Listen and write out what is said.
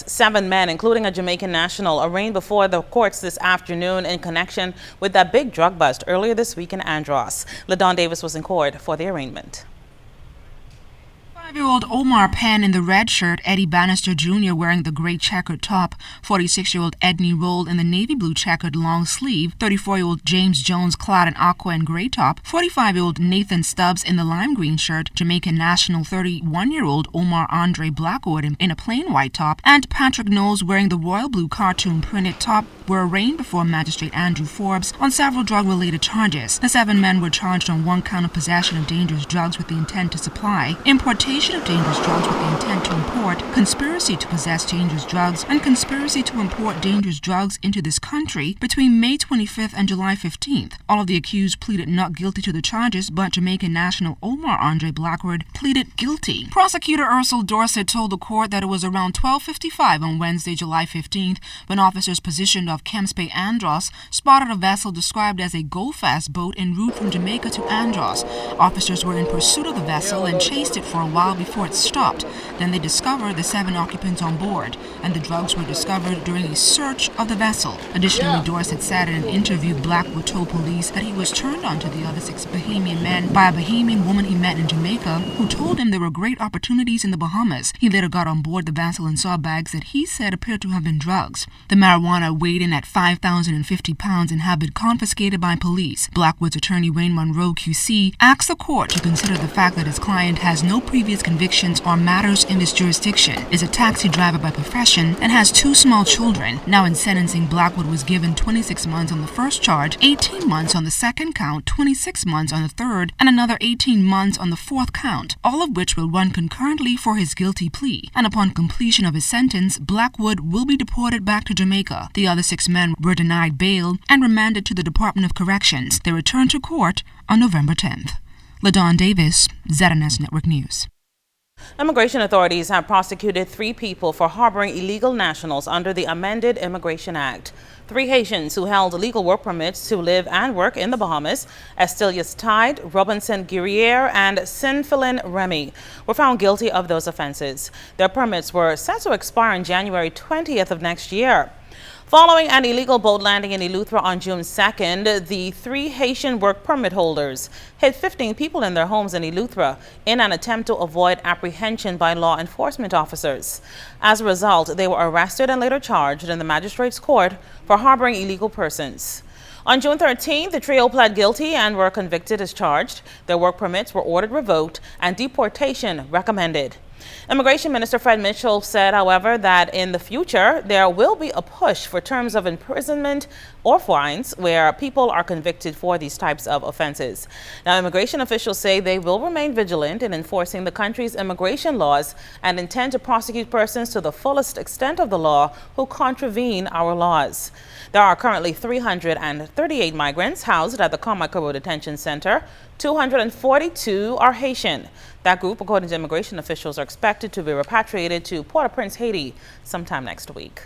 7 men, including a Jamaican national, arraigned before the courts this afternoon in connection with that big drug bust earlier this week in Andros. LaDon Davis was in court for the arraignment. 5-year-old Omar Penn in the red shirt, Eddie Bannister Jr. wearing the gray checkered top, 46-year-old Edney Roll in the navy blue checkered long sleeve, 34-year-old James Jones clad in aqua and gray top, 45-year-old Nathan Stubbs in the lime green shirt, Jamaican national 31-year-old Omar Andre Blackwood in a plain white top, and Patrick Knowles wearing the royal blue cartoon printed top were arraigned before Magistrate Andrew Forbes on several drug-related charges. The 7 men were charged on 1 count of possession of dangerous drugs with the intent to supply, importation of dangerous drugs with the intent to import, conspiracy to possess dangerous drugs, and conspiracy to import dangerous drugs into this country between May 25th and July 15th. All of the accused pleaded not guilty to the charges, but Jamaican national Omar Andre Blackwood pleaded guilty. Prosecutor Ursula Dorset told the court that it was around 12:55 on Wednesday, July 15th, when officers positioned off Kemps Bay, Andros, spotted a vessel described as a go-fast boat en route from Jamaica to Andros. Officers were in pursuit of the vessel and chased it for a while before it stopped. Then they discovered the 7 occupants on board, and the drugs were discovered during a search of the vessel. Additionally, Dorset said in an interview Blackwood told police that he was turned on to the other 6 Bahamian men by a Bahamian woman he met in Jamaica who told him there were great opportunities in the Bahamas. He later got on board the vessel and saw bags that he said appeared to have been drugs. The marijuana weighed in at 5,050 pounds and had been confiscated by police. Blackwood's attorney Wayne Monroe QC asked the court to consider the fact that his client has no previous convictions on matters in this jurisdiction, is a taxi driver by profession, and has 2 small children. Now in sentencing, Blackwood was given 26 months on the first charge, 18 months on the second count, 26 months on the third, and another 18 months on the fourth count, all of which will run concurrently for his guilty plea. And upon completion of his sentence, Blackwood will be deported back to Jamaica. The other 6 men were denied bail and remanded to the Department of Corrections. They returned to court on November 10th. LaDon Davis, ZNS Network News. Immigration authorities have prosecuted 3 people for harboring illegal nationals under the amended Immigration Act. 3 Haitians who held legal work permits to live and work in the Bahamas, Estelius Tide, Robinson Guerriere, and Sinfilin Remy, were found guilty of those offenses. Their permits were set to expire on January 20th of next year. Following an illegal boat landing in Eleuthera on June 2nd, the 3 Haitian work permit holders hid 15 people in their homes in Eleuthera in an attempt to avoid apprehension by law enforcement officers. As a result, they were arrested and later charged in the magistrate's court for harboring illegal persons. On June 13th, the trio pled guilty and were convicted as charged. Their work permits were ordered revoked and deportation recommended. Immigration Minister Fred Mitchell said, however, that in the future there will be a push for terms of imprisonment or fines where people are convicted for these types of offenses. Now, immigration officials say they will remain vigilant in enforcing the country's immigration laws and intend to prosecute persons to the fullest extent of the law who contravene our laws. There are currently 338 migrants housed at the Carmichael Detention Center. 242 are Haitian. That group, according to immigration officials, are expected to be repatriated to Port-au-Prince, Haiti sometime next week.